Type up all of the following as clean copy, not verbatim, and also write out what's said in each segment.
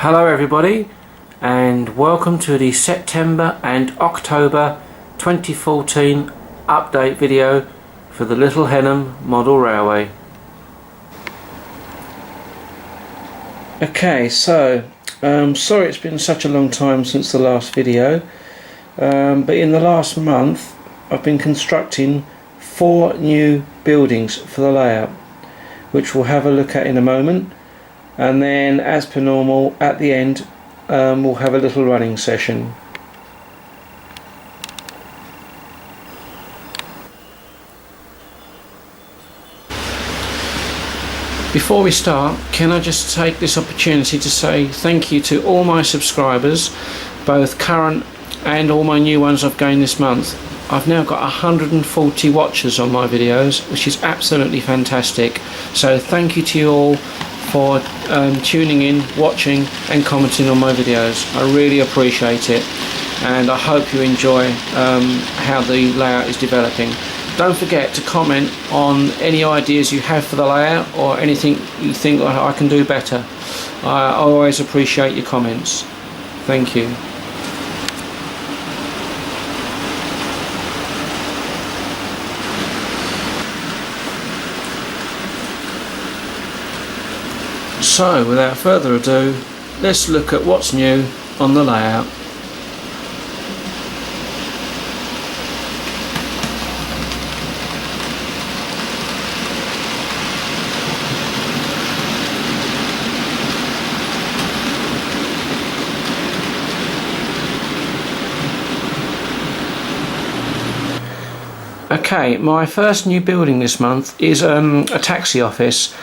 Hello everybody, and welcome to the September and October 2014 update video for the Little Henham model railway. Okay, so sorry it's been such a long time since the last video, but in the last month I've been constructing 4 new buildings for the layout, which we'll have a look at in a moment. And then, as per normal, at the end we'll have a little running session. Before we start, can I just take this opportunity to say thank you to all my subscribers, both current and all my new ones I've gained this month. I've now got 140 watchers on my videos, which is absolutely fantastic. So thank you to you all for tuning in, watching and commenting on my videos. I really appreciate it, and I hope you enjoy how the layout is developing. Don't forget to comment on any ideas you have for the layout or anything you think I can do better. I always appreciate your comments. Thank you. So, without further ado, let's look at what's new on the layout. Okay, my first new building this month is a taxi office.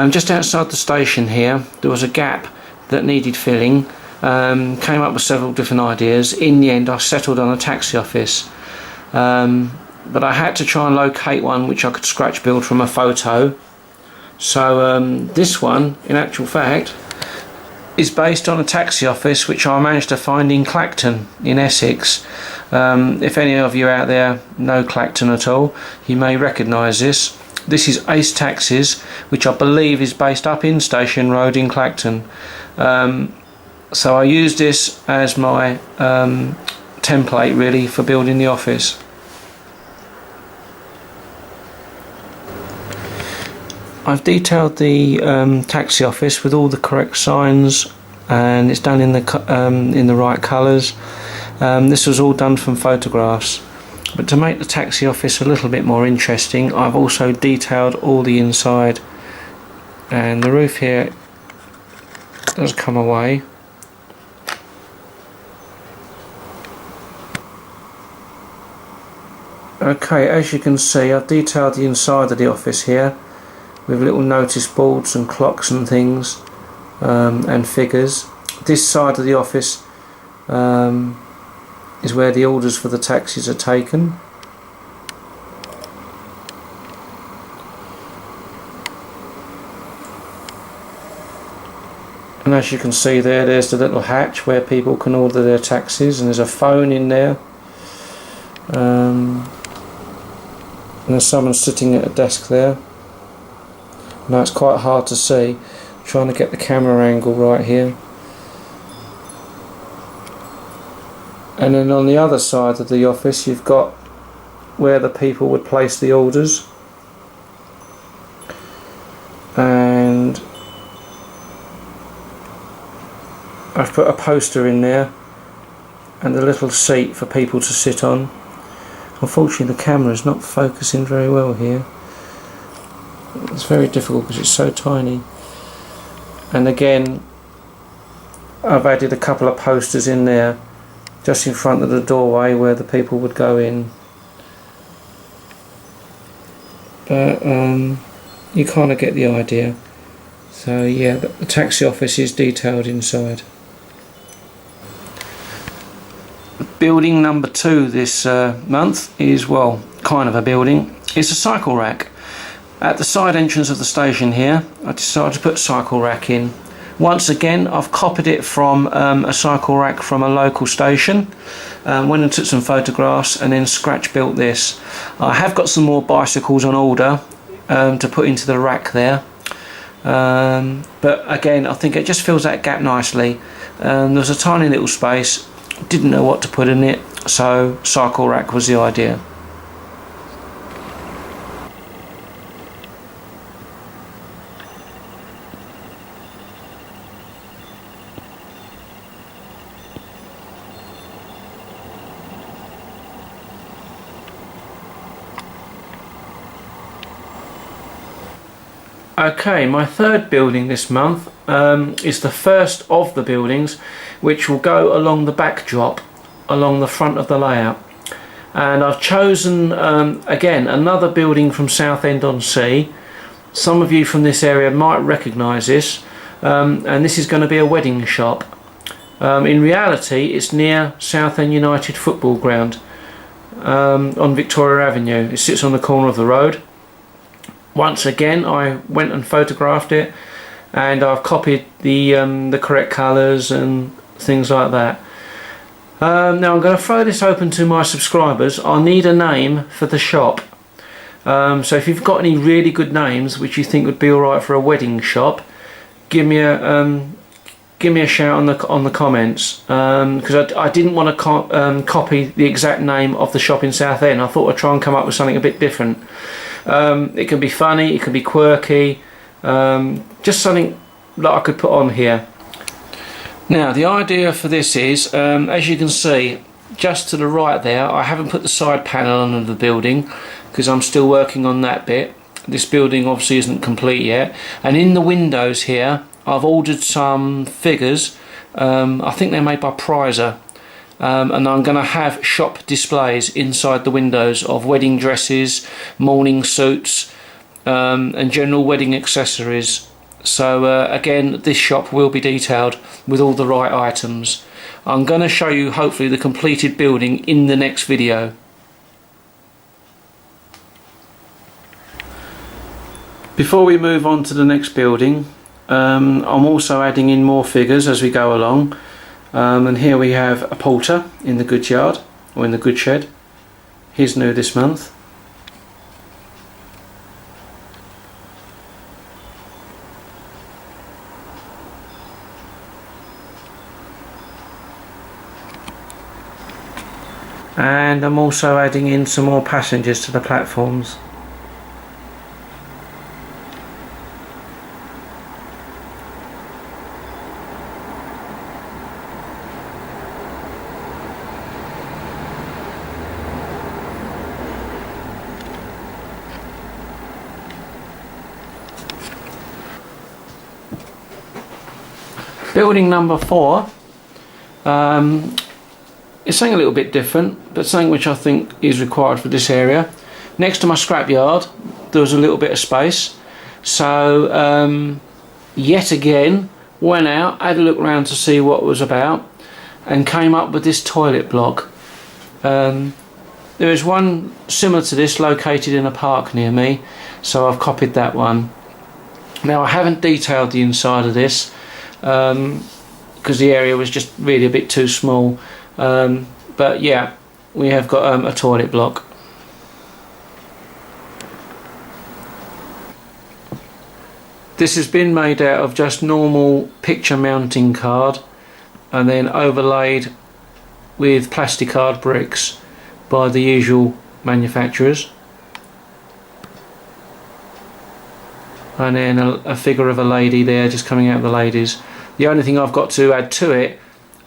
Just outside the station here, there was a gap that needed filling. Came up with several different ideas. In the end, I settled on a taxi office. But I had to try and locate one which I could scratch build from a photo. So this one, in actual fact, is based on a taxi office which I managed to find in Clacton in Essex. If any of you out there know Clacton at all, you may recognise this. This is Ace Taxis, which I believe is based up in Station Road in Clacton. So I used this as my template really for building the office. I've detailed the taxi office with all the correct signs, and it's done in the right colours. This was all done from photographs, but to make the taxi office a little bit more interesting, I've also detailed all the inside, and the roof here does come away. Okay, as you can see, I've detailed the inside of the office here with little notice boards and clocks and things, and figures. This side of the office is where the orders for the taxis are taken. And as you can see there's the little hatch where people can order their taxis, and there's a phone in there. And there's someone sitting at a desk there. Now it's quite hard to see, trying to get the camera angle right here. And then on the other side of the office you've got where the people would place the orders, and I've put a poster in there and a little seat for people to sit on. Unfortunately the camera is not focusing very well here. It's very difficult because it's so tiny. And again, I've added a couple of posters in there just in front of the doorway where the people would go in. But you kind of get the idea. So yeah, the taxi office is detailed inside. Building number 2 this month is, well, kind of a building. It's a cycle rack. At the side entrance of the station here, I decided to put cycle rack in. Once again, I've copied it from a cycle rack from a local station. Went and took some photographs and then scratch built this. I have got some more bicycles on order to put into the rack there. but again, I think it just fills that gap nicely. There's a tiny little space, didn't know what to put in it, so cycle rack was the idea. Okay, my third building this month is the first of the buildings which will go along the backdrop, along the front of the layout. And I've chosen, again, another building from Southend-on-Sea. Some of you from this area might recognise this, and this is going to be a wedding shop. In reality, it's near Southend United football ground on Victoria Avenue. It sits on the corner of the road. Once again, I went and photographed it, and I've copied the correct colours and things like that. Now I'm going to throw this open to my subscribers. I need a name for the shop. So if you've got any really good names which you think would be alright for a wedding shop, give me a shout on the comments, because I didn't want to copy the exact name of the shop in Southend. I thought I'd try and come up with something a bit different. It can be funny, it can be quirky, just something that I could put on here. Now the idea for this is, as you can see just to the right there, I haven't put the side panel on the building because I'm still working on that bit. This building obviously isn't complete yet, and in the windows here I've ordered some figures. I think they're made by Prizer. And I'm going to have shop displays inside the windows of wedding dresses, morning suits, and general wedding accessories. So again, this shop will be detailed with all the right items. I'm going to show you hopefully the completed building in the next video. Before we move on to the next building, I'm also adding in more figures as we go along. And here we have a porter in the goods yard, or in the goods shed. He's new this month. And I'm also adding in some more passengers to the platforms. Building number 4 is something a little bit different, but something which I think is required for this area. Next to my scrapyard there was a little bit of space, so yet again went out, had a look around to see what it was about, and came up with this toilet block. There is one similar to this located in a park near me, so I've copied that one. Now I haven't detailed the inside of this because the area was just really a bit too small, but yeah, we have got a toilet block. This has been made out of just normal picture mounting card and then overlaid with plasticard bricks by the usual manufacturers, and then a figure of a lady there just coming out of the ladies. The only thing I've got to add to it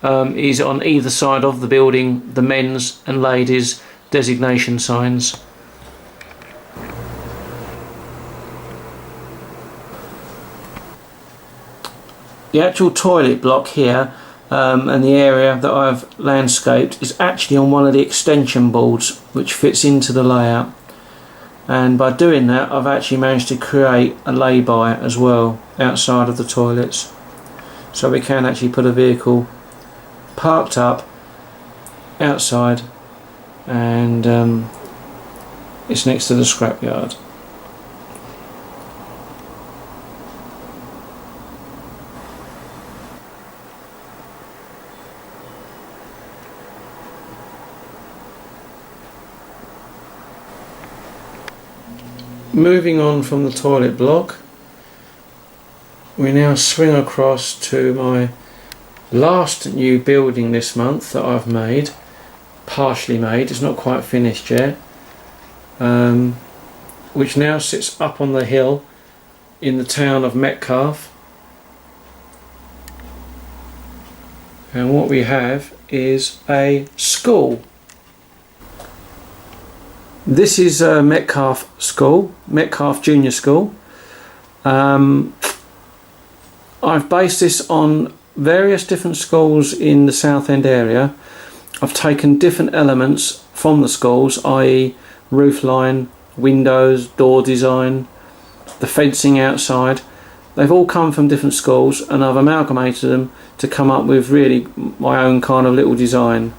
is on either side of the building the men's and ladies designation signs. The actual toilet block here and the area that I've landscaped is actually on one of the extension boards which fits into the layout, and by doing that I've actually managed to create a lay-by as well outside of the toilets, so we can actually put a vehicle parked up outside, and it's next to the scrapyard. Moving on from the toilet block, we now swing across to my last new building this month that I've made, partially made, it's not quite finished yet, which now sits up on the hill in the town of Metcalfe. And what we have is a school. This is Metcalfe School, Metcalfe Junior School. I've based this on various different schools in the Southend area. I've taken different elements from the schools, i.e. roof line, windows, door design, the fencing outside. They've all come from different schools and I've amalgamated them to come up with really my own kind of little design.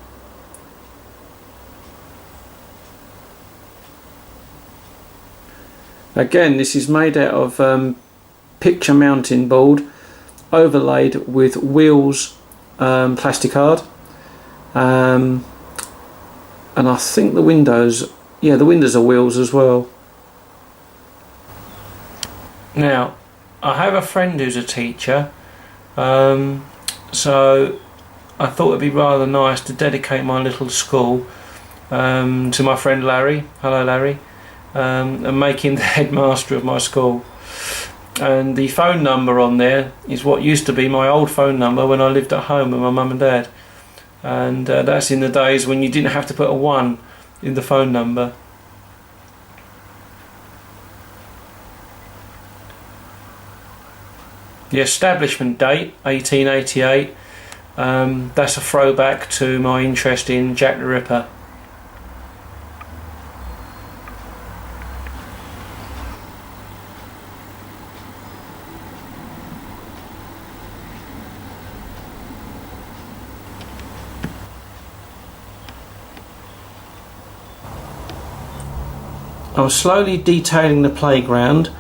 Again, this is made out of picture mounting board overlaid with wheels, plasticard, and I think the windows, yeah, the windows are wheels as well. Now, I have a friend who's a teacher, so I thought it'd be rather nice to dedicate my little school to my friend Larry. Hello Larry. And make him the headmaster of my school. And the phone number on there is what used to be my old phone number when I lived at home with my mum and dad, and that's in the days when you didn't have to put a 1 in the phone number. The establishment date 1888, that's a throwback to my interest in Jack the Ripper. I'm slowly detailing the playground,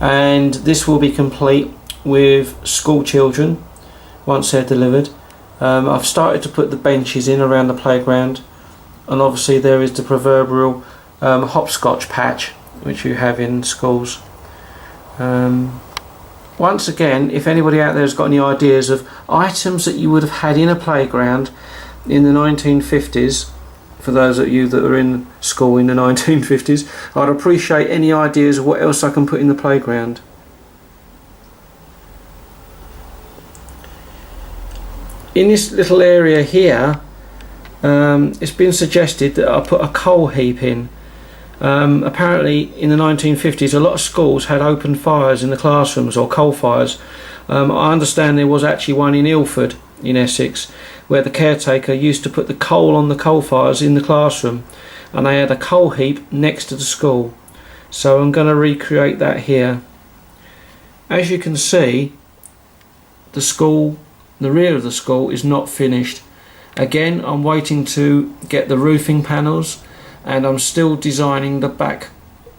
and this will be complete with school children once they're delivered. I've started to put the benches in around the playground, and obviously there is the proverbial hopscotch patch which you have in schools. Once again, if anybody out there has got any ideas of items that you would have had in a playground in the 1950s, for those of you that are in school in the 1950s, I'd appreciate any ideas of what else I can put in the playground. In this little area here, it's been suggested that I put a coal heap in. Apparently in the 1950s a lot of schools had open fires in the classrooms, or coal fires. I understand there was actually one in Ilford in Essex, where the caretaker used to put the coal on the coal fires in the classroom, and they had a coal heap next to the school. So I'm going to recreate that here. As you can see, the school, the rear of the school is not finished. Again, I'm waiting to get the roofing panels, and I'm still designing the back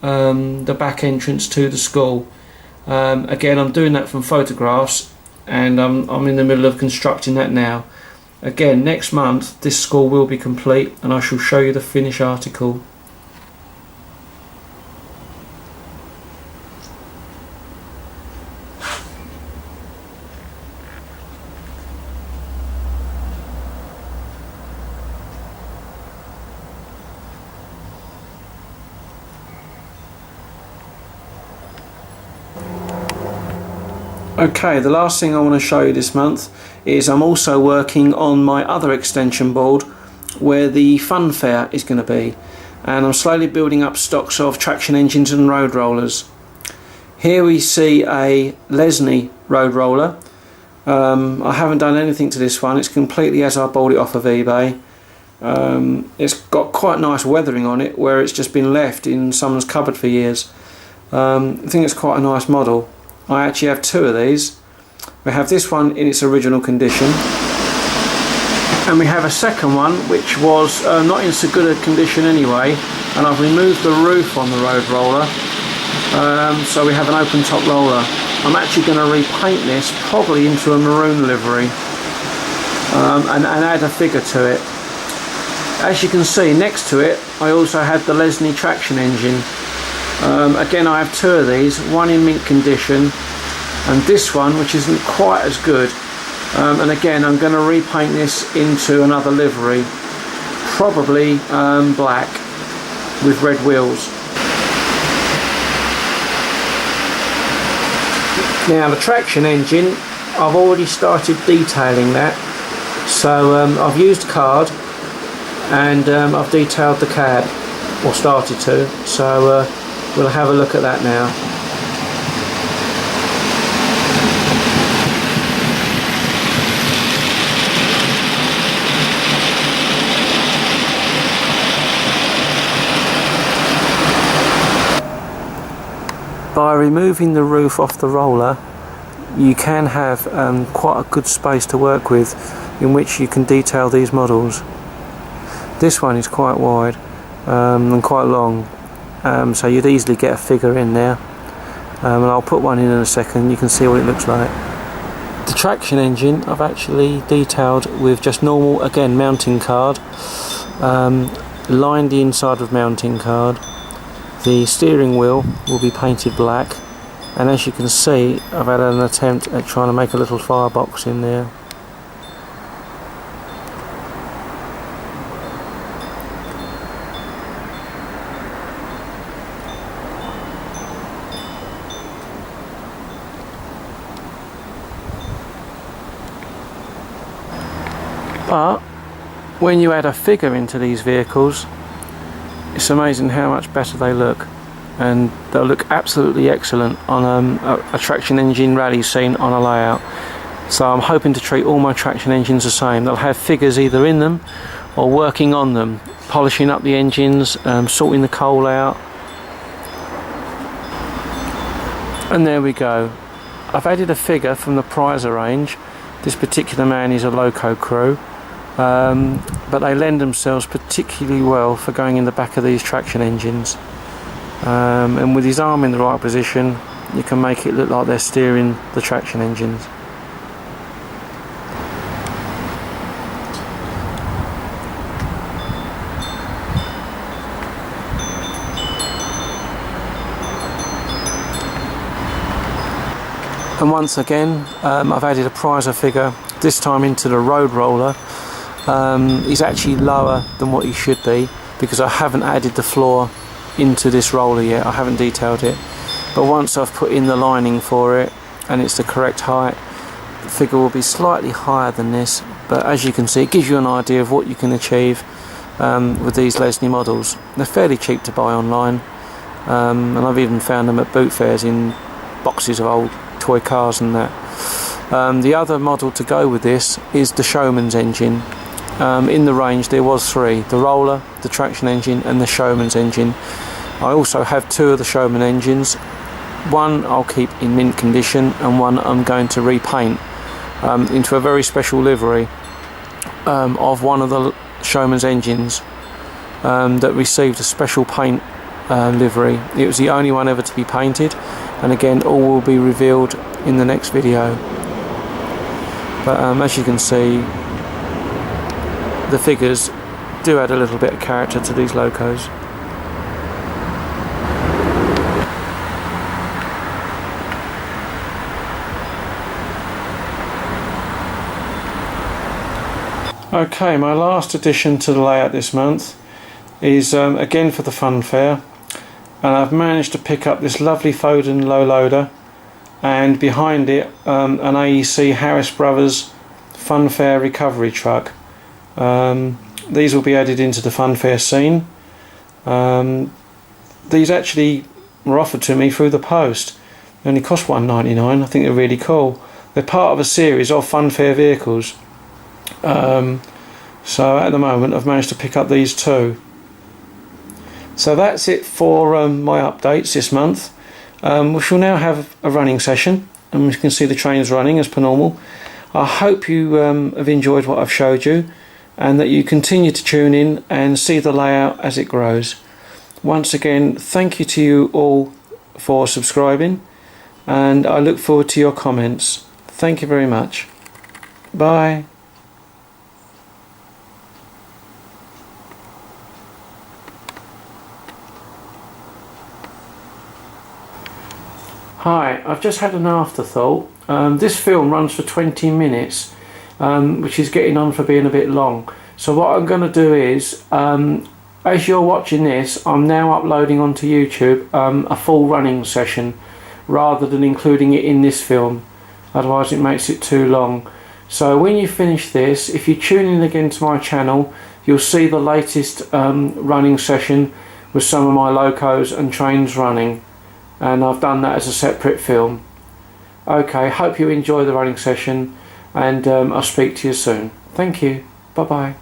entrance to the school. Again, I'm doing that from photographs, and I'm in the middle of constructing that now. Again, next month this school will be complete, and I shall show you the finished article. Okay, the last thing I want to show you this month is I'm also working on my other extension board where the fun fair is going to be, and I'm slowly building up stocks of traction engines and road rollers. Here we see a Lesney road roller. I haven't done anything to this one, it's completely as I bought it off of eBay. It's got quite nice weathering on it where it's just been left in someone's cupboard for years. I think it's quite a nice model. I actually have two of these. We have this one in its original condition, and we have a second one which was not in so good a condition anyway, and I've removed the roof on the road roller, so we have an open top roller. I'm actually going to repaint this probably into a maroon livery, and add a figure to it. As you can see, next to it I also had the Lesney traction engine. Again, I have two of these, one in mint condition and this one, which isn't quite as good. And again, I'm going to repaint this into another livery, probably black with red wheels. Now the traction engine, I've already started detailing that. So I've used card, and I've detailed the cab, or started to. So we'll have a look at that now. By removing the roof off the roller, you can have quite a good space to work with in which you can detail these models. This one is quite wide and quite long, so you'd easily get a figure in there, and I'll put one in a second. You can see what it looks like. The traction engine I've actually detailed with just normal, again, mounting card, lined the inside with mounting card. The steering wheel will be painted black, and as you can see, I've had an attempt at trying to make a little firebox in there. But when you add a figure into these vehicles, it's amazing how much better they look, and they'll look absolutely excellent on a traction engine rally scene on a layout. So I'm hoping to treat all my traction engines the same. They'll have figures either in them or working on them, polishing up the engines, sorting the coal out. And there we go. I've added a figure from the Prizer range. This particular man is a loco crew. But they lend themselves particularly well for going in the back of these traction engines, and with his arm in the right position, you can make it look like they're steering the traction engines. And once again, I've added a Prizer figure, this time into the road roller. He's actually lower than what he should be because I haven't added the floor into this roller yet. I haven't detailed it, but once I've put in the lining for it and it's the correct height, the figure will be slightly higher than this. But as you can see, it gives you an idea of what you can achieve with these Lesney models. They're fairly cheap to buy online, and I've even found them at boot fairs in boxes of old toy cars and that. The other model to go with this is the Showman's engine. In the range there was three: the roller, the traction engine and the Showman's engine. I also have two of the Showman engines. One I'll keep in mint condition, and one I'm going to repaint into a very special livery of one of the Showman's engines that received a special paint livery. It was the only one ever to be painted, and again, all will be revealed in the next video. But as you can see, the figures do add a little bit of character to these locos. Okay, my last addition to the layout this month is again for the fun fair, and I've managed to pick up this lovely Foden low loader, and behind it an AEC Harris Brothers Fun Fair recovery truck. These will be added into the fun fair scene. These actually were offered to me through the post. They only cost $1.99. I think they're really cool. They're part of a series of fun fair vehicles. So at the moment I've managed to pick up these two. So that's it for my updates this month. We shall now have a running session, and you can see the trains running as per normal. I hope you have enjoyed what I've showed you, and that you continue to tune in and see the layout as it grows. Once again, thank you to you all for subscribing, and I look forward to your comments. Thank you very much. Bye. Hi, I've just had an afterthought. This film runs for 20 minutes, which is getting on for being a bit long. So what I'm going to do is, as you're watching this, I'm now uploading onto YouTube a full running session rather than including it in this film. Otherwise it makes it too long. So when you finish this, if you tune in again to my channel, you'll see the latest running session with some of my locos and trains running. And I've done that as a separate film. Okay, hope you enjoy the running session, and I'll speak to you soon. Thank you. Bye bye.